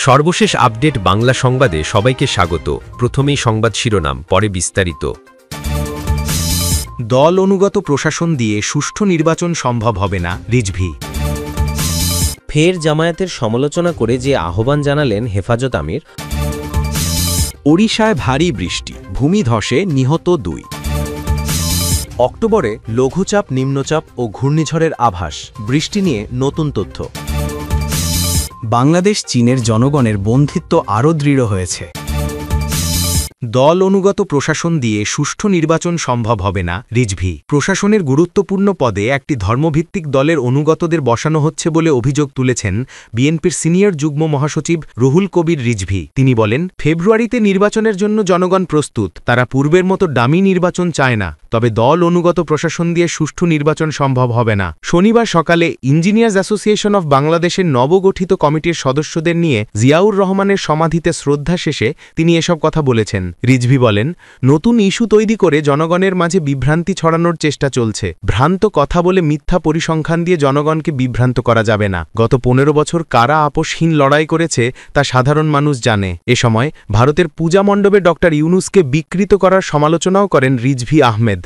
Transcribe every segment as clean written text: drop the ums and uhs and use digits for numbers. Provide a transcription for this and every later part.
সর্বশেষ আপডেট বাংলা সংবাদে সবাইকে স্বাগত। প্রথমেই সংবাদ শিরোনাম, পরে বিস্তারিত। দল অনুগত প্রশাসন দিয়ে সুষ্ঠু নির্বাচন সম্ভব হবে না, রিজভী। ফের জামায়াতের সমালোচনা করে যে আহ্বান জানালেন হেফাজত আমির। ওড়িশায় ভারী বৃষ্টি, ভূমিধসে নিহত 2। অক্টোবরে লঘুচাপ, নিম্নচাপ ও ঘূর্ণিঝড়ের আভাস, বৃষ্টি নিয়ে নতুন তথ্য। বাংলাদেশ চীনের জনগণের বন্ধুত্ব আরও দৃঢ় হয়েছে। দল অনুগত প্রশাসন দিয়ে সুষ্ঠু নির্বাচন সম্ভব হবে না, রিজভী। প্রশাসনের গুরুত্বপূর্ণ পদে একটি ধর্মভিত্তিক দলের অনুগতদের বসানো হচ্ছে বলে অভিযোগ তুলেছেন বিএনপির সিনিয়র যুগ্ম মহাসচিব রুহুল কবির রিজভী। তিনি বলেন, ফেব্রুয়ারিতে নির্বাচনের জন্য জনগণ প্রস্তুত, তারা পূর্বের মতো ডামি নির্বাচন চায় না, তবে দল অনুগত প্রশাসন দিয়ে সুষ্ঠু নির্বাচন সম্ভব হবে না। শনিবার সকালে ইঞ্জিনিয়ার্স অ্যাসোসিয়েশন অব বাংলাদেশের নবগঠিত কমিটির সদস্যদের নিয়ে জিয়াউর রহমানের সমাধিতে শ্রদ্ধা শেষে তিনি এসব কথা বলেছেন। রিজভী বলেন, নতুন ইস্যু তৈরি করে জনগণের মাঝে বিভ্রান্তি ছড়ানোর চেষ্টা চলছে। ভ্রান্ত কথা বলে মিথ্যা পরিসংখ্যান দিয়ে জনগণকে বিভ্রান্ত করা যাবে না। গত 15 বছর কারা আপোষহীন লড়াই করেছে তা সাধারণ মানুষ জানে। এ সময় ভারতের পূজা মণ্ডপে ড ইউনূসকে বিকৃত করার সমালোচনাও করেন রিজভী আহমেদ।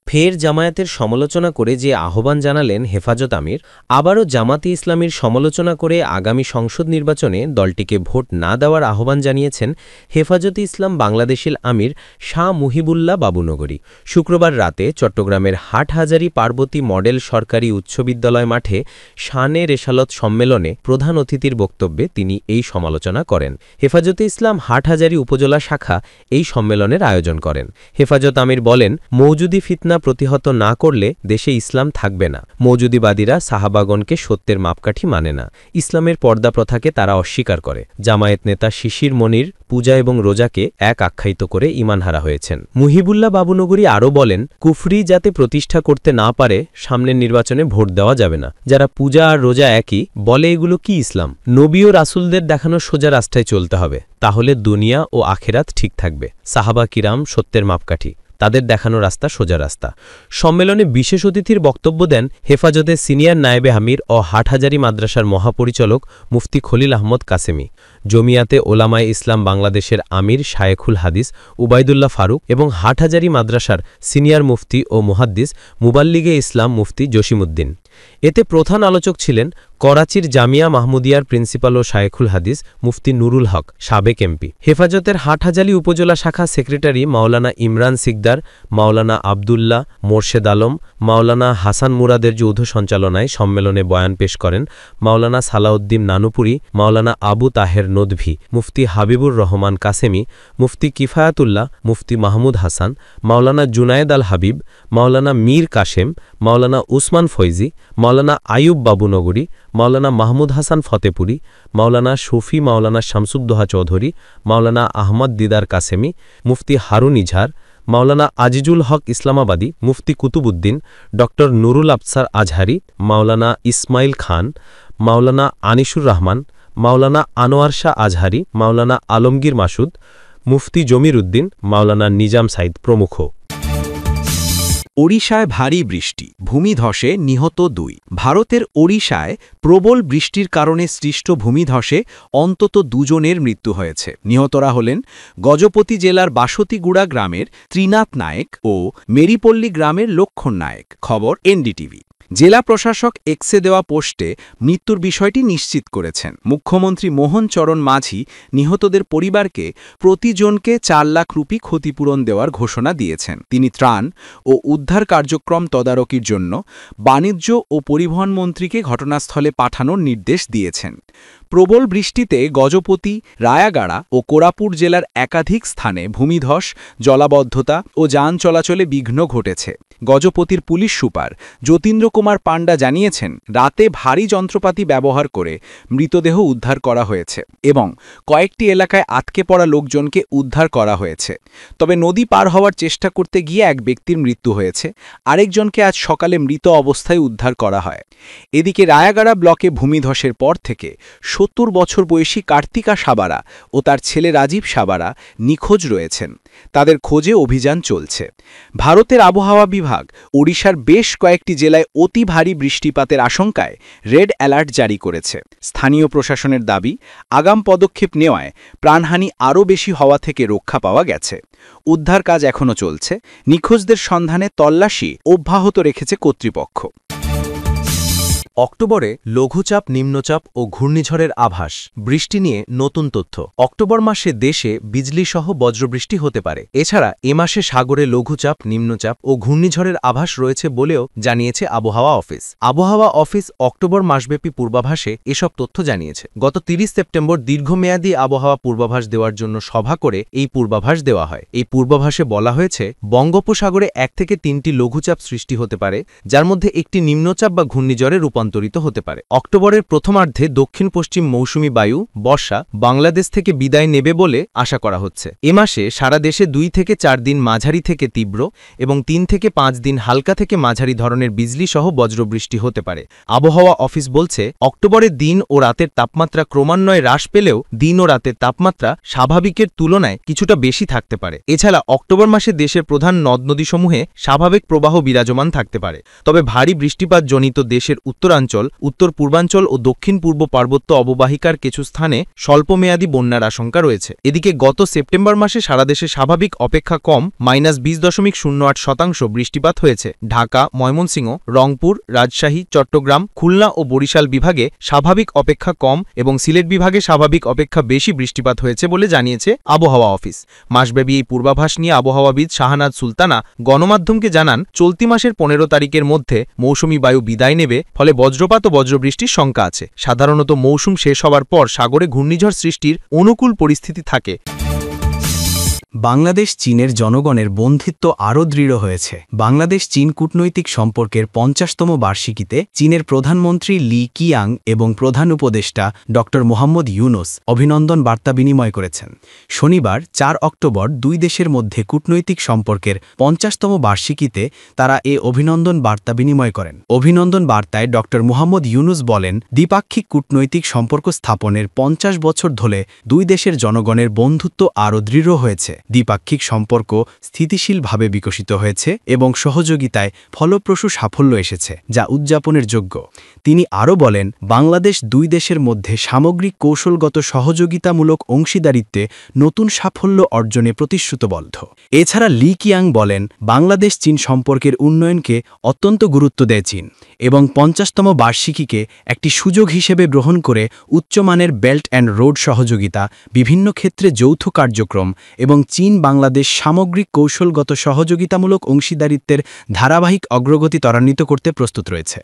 ফের জামায়াতের সমালোচনা করে যে আহ্বান জানালেন হেফাজত আমির। আবারও জামাতে ইসলামীর সমালোচনা করে আগামী সংসদ নির্বাচনে দলটিকে ভোট না দেওয়ার আহ্বান জানিয়েছেন হেফাজতে ইসলাম বাংলাদেশের আমির শাহ মুহিবুল্লাহ বাবুনগরী। শুক্রবার রাতে চট্টগ্রামের হাটহাজারী পার্বতী মডেল সরকারি উচ্চ বিদ্যালয় মাঠে শানে রেসালত সম্মেলনে প্রধান অতিথির বক্তব্যে তিনি এই সমালোচনা করেন। হেফাজতে ইসলাম হাটহাজারী উপজেলা শাখা এই সম্মেলনের আয়োজন করেন। হেফাজত আমির বলেন, মওজুদি ফিতনা প্রতিহত না করলে দেশে ইসলাম থাকবে না। মওজুদিবাদীরা সাহাবাগণকে সত্যের মাপকাঠি মানে না। ইসলামের পর্দা প্রথাকে তারা অস্বীকার করে। জামায়াত নেতা শিশির মনির পূজা এবং রোজাকে এক আখ্যায়িত করে ঈমানহারা হয়েছেন। মুহিবুল্লাহ বাবুনগরী আরও বলেন, কুফরি যাতে প্রতিষ্ঠা করতে না পারে সামনের নির্বাচনে ভোট দেওয়া যাবে না। যারা পূজা আর রোজা একই বলে, এগুলো কি ইসলাম? নবী ও রাসূলদের দেখানো সোজা রাস্তায় চলতে হবে, তাহলে দুনিয়া ও আখেরাত ঠিক থাকবে। সাহাবা কিরাম সত্যের মাপকাঠি, তাদের দেখানো রাস্তা সোজা রাস্তা। সম্মেলনে বিশেষ অতিথির বক্তব্য দেন হেফাজতের সিনিয়র নায়েবে আমির ও হাটহাজারী মাদ্রাসার মহাপরিচালক মুফতি খলিল আহমদ কাসেমি, জমিয়াতে ওলামায়ে ইসলাম বাংলাদেশের আমির শায়েখুল হাদিস উবাইদুল্লাহ ফারুক এবং হাটহাজারী মাদ্রাসার সিনিয়র মুফতি ও মুহাদ্দিস মুবাল্লিগে ইসলাম মুফতি জসিমউদ্দিন। এতে প্রধান আলোচক ছিলেন করাচির জামিয়া মাহমুদিয়ার প্রিন্সিপাল ও শায়েখুল হাদিস মুফতি নুরুল হক, সাবেক এমপি। হেফাজতের হাটহাজারী উপজেলা শাখা সেক্রেটারি মাওলানা ইমরান সিকদার, মাওলানা আবদুল্লাহ মোরশেদ আলম, মাওলানা হাসান মুরাদের যৌথ সঞ্চালনায় সম্মেলনে বয়ান পেশ করেন মাওলানা সালাউদ্দিন নানুপুরি, মাওলানা আবু তাহের নদভী, মুফতি হাবিবুর রহমান কাসেমি, মুফতি কিফায়াতুল্লাহ, মুফতি মাহমুদ হাসান, মাওলানা জুনায়েদ আল হাবিব, মাওলানা মীর কাশেম, মাওলানা উসমান ফৈজি, মাওলানা আয়ুব বাবুনগরী, মাওলানা মাহমুদ হাসান ফতেপুরি, মাওলানা শফি, মাওলানা শামসুদ্দোহা চৌধুরী, মাওলানা আহমদ দিদার কাসেমি, মুফতি হারুন ইজহার, মাওলানা আজিজুল হক ইসলামাবাদী, মুফতি কুতুবুদ্দিন, ড নুরুল আফসার আজহারি, মাওলানা ইসমাইল খান, মাওলানা আনিসুর রহমান, মাওলানা আনোয়ার শাহ আজহারি, মাওলানা আলমগীর মাসুদ, মুফতি জমির উদ্দিন, মাওলানা নিজাম সাইদ প্রমুখ। ওড়িশায় ভারী বৃষ্টি, ভূমিধসে নিহত 2। ভারতের ওড়িশায় প্রবল বৃষ্টির কারণে সৃষ্ট ভূমিধসে অন্তত 2 জনের মৃত্যু হয়েছে। নিহতরা হলেন গজপতি জেলার বাসতিগুড়া গ্রামের ত্রিনাথ নায়েক ও মেরিপল্লী গ্রামের লক্ষণ নায়েক। খবর এনডিটিভি। জেলা প্রশাসক এক্সে দেওয়া পোস্টে মৃত্যুর বিষয়টি নিশ্চিত করেছেন। মুখ্যমন্ত্রী মোহন চরণ মাঝি নিহতদের পরিবারকে প্রতিজনকে 4 লাখ রুপি ক্ষতিপূরণ দেওয়ার ঘোষণা দিয়েছেন। তিনি ত্রাণ ও উদ্ধার কার্যক্রম তদারকির জন্য বাণিজ্য ও পরিবহন মন্ত্রীকে ঘটনাস্থলে পাঠানোর নির্দেশ দিয়েছেন। প্রবল বৃষ্টিতে গজপতি, রায়াগাড়া ও কোরাপুট জেলার একাধিক স্থানে ভূমিধস, জলাবদ্ধতা ও যান চলাচলে বিঘ্ন ঘটেছে। গজপতির পুলিশ সুপার যতীন্দ্র কুমার পাণ্ডা জানিয়েছেন, রাতে ভারী যন্ত্রপাতি ব্যবহার করে মৃতদেহ উদ্ধার করা হয়েছে এবং কয়েকটি এলাকায় আটকে পড়া লোকজনকে উদ্ধার করা হয়েছে। তবে নদী পার হওয়ার চেষ্টা করতে গিয়ে এক ব্যক্তির মৃত্যু হয়েছে, আরেকজনকে আজ সকালে মৃত অবস্থায় উদ্ধার করা হয়। এদিকে রায়াগাড়া ব্লকে ভূমিধসের পর থেকে 70 বছর বয়সী কার্তিকা সাবারা ও তার ছেলে রাজীব সাবারা নিখোঁজ রয়েছেন। তাদের খোঁজে অভিযান চলছে। ভারতের আবহাওয়া বিভাগ ওড়িশার বেশ কয়েকটি জেলায় অতি ভারী বৃষ্টিপাতের আশঙ্কায় রেড অ্যালার্ট জারি করেছে। স্থানীয় প্রশাসনের দাবি, আগাম পদক্ষেপ নেওয়ায় প্রাণহানি আরও বেশি হওয়া থেকে রক্ষা পাওয়া গেছে। উদ্ধার কাজ এখনও চলছে। নিখোঁজদের সন্ধানে তল্লাশি অব্যাহত রেখেছে কর্তৃপক্ষ। অক্টোবরে লঘুচাপ, নিম্নচাপ ও ঘূর্ণিঝড়ের আভাস। বৃষ্টি নিয়ে নতুন তথ্য। অক্টোবর মাসে দেশে বিজলিসহ বজ্রবৃষ্টি হতে পারে। এছাড়া এ মাসে সাগরে লঘুচাপ, নিম্নচাপ ও ঘূর্ণিঝড়ের আভাস রয়েছে বলেও জানিয়েছে আবহাওয়া অফিস। আবহাওয়া অফিস অক্টোবর মাসব্যাপী পূর্বাভাসে এসব তথ্য জানিয়েছে। গত ৩০ সেপ্টেম্বর দীর্ঘমেয়াদী আবহাওয়া পূর্বাভাস দেওয়ার জন্য সভা করে এই পূর্বাভাস দেওয়া হয়। এই পূর্বাভাসে বলা হয়েছে, বঙ্গোপসাগরে ১ থেকে ৩টি লঘুচাপ সৃষ্টি হতে পারে, যার মধ্যে একটি নিম্নচাপ বা ঘূর্ণিঝড়ে রূপান্তরিত হতে পারে। অক্টোবরের প্রথমার্ধে দক্ষিণ পশ্চিম মৌসুমী বায়ু বর্ষা বাংলাদেশ থেকে বিদায় নেবে বলে আশা করা হচ্ছে। এ মাসে সারা দেশে ২ থেকে ৪ দিন মাঝারি থেকে তীব্র এবং ৩ থেকে ৫ দিন হালকা থেকে মাঝারি ধরনের বিজলি সহ বজ্রবৃষ্টি হতে পারে। আবহাওয়া অফিস বলছে, অক্টোবরে দিন ও রাতের তাপমাত্রা ক্রমান্বয়ে হ্রাস পেলেও দিন ও রাতের তাপমাত্রা স্বাভাবিকের তুলনায় কিছুটা বেশি থাকতে পারে। এছাড়া অক্টোবর মাসে দেশের প্রধান নদ নদীসমূহে স্বাভাবিক প্রবাহ বিরাজমান থাকতে পারে। তবে ভারী বৃষ্টিপাতজনিত দেশের উত্তরাঞ্চল, উত্তর পূর্বাঞ্চল ও দক্ষিণ পূর্ব পার্বত্য অববাহিকার কিছু স্থানে স্বল্পমেয়াদী বন্যার আশঙ্কা রয়েছে। এদিকে গত সেপ্টেম্বর মাসে সারা দেশে স্বাভাবিক অপেক্ষা কম -20.08% বৃষ্টিপাত হয়েছে। ঢাকা, ময়মনসিংহ, রংপুর, রাজশাহী, চট্টগ্রাম, খুলনা ও বরিশাল বিভাগে স্বাভাবিক অপেক্ষা কম এবং সিলেট বিভাগে স্বাভাবিক অপেক্ষা বেশি বৃষ্টিপাত হয়েছে বলে জানিয়েছে আবহাওয়া অফিস। মাসব্যাপী এই পূর্বাভাস নিয়ে আবহাওয়াবিদ শাহনাজ সুলতানা গণমাধ্যমকে জানান, চলতি মাসের ১৫ তারিখের মধ্যে মৌসুমী বায়ু বিদায় নেবে, ফলে বজ্রপাত ও বজ্রবৃষ্টির শঙ্কা আছে। সাধারণত মৌসুম শেষ হওয়ার পর সাগরে ঘূর্ণিঝড় সৃষ্টির অনুকূল পরিস্থিতি থাকে। বাংলাদেশ চীনের জনগণের বন্ধুত্ব আরও দৃঢ় হয়েছে। বাংলাদেশ চীন কূটনৈতিক সম্পর্কের ৫০তম বার্ষিকীতে চীনের প্রধানমন্ত্রী লি কিয়াং এবং প্রধান উপদেষ্টা ড মোহাম্মদ ইউনুস অভিনন্দন বার্তা বিনিময় করেছেন। শনিবার ৪ অক্টোবর দুই দেশের মধ্যে কূটনৈতিক সম্পর্কের ৫০তম বার্ষিকীতে তারা এ অভিনন্দন বার্তা বিনিময় করেন। অভিনন্দন বার্তায় ড মোহাম্মদ ইউনুস বলেন, দ্বিপাক্ষিক কূটনৈতিক সম্পর্ক স্থাপনের ৫০ বছর ধরে দুই দেশের জনগণের বন্ধুত্ব আরও দৃঢ় হয়েছে। দ্বিপাক্ষিক সম্পর্ক স্থিতিশীলভাবে বিকশিত হয়েছে এবং সহযোগিতায় ফলপ্রসূ সাফল্য এসেছে, যা উদযাপনের যোগ্য। তিনি আরও বলেন, বাংলাদেশ দুই দেশের মধ্যে সামগ্রিক কৌশলগত সহযোগিতামূলক অংশীদারিত্বে নতুন সাফল্য অর্জনে প্রতিশ্রুতিবদ্ধ। এছাড়া লি কিয়াং বলেন, বাংলাদেশ চীন সম্পর্কের উন্নয়নকে অত্যন্ত গুরুত্ব দেয় চীন এবং ৫০তম বার্ষিকীকে একটি সুযোগ হিসেবে গ্রহণ করে উচ্চমানের বেল্ট অ্যান্ড রোড সহযোগিতা, বিভিন্ন ক্ষেত্রে যৌথ কার্যক্রম এবং চীন বাংলাদেশ সামগ্রিক কৌশলগত সহযোগিতামূলক অংশীদারিত্বের ধারাবাহিক অগ্রগতি ত্বরান্বিত করতে প্রস্তুত রয়েছে।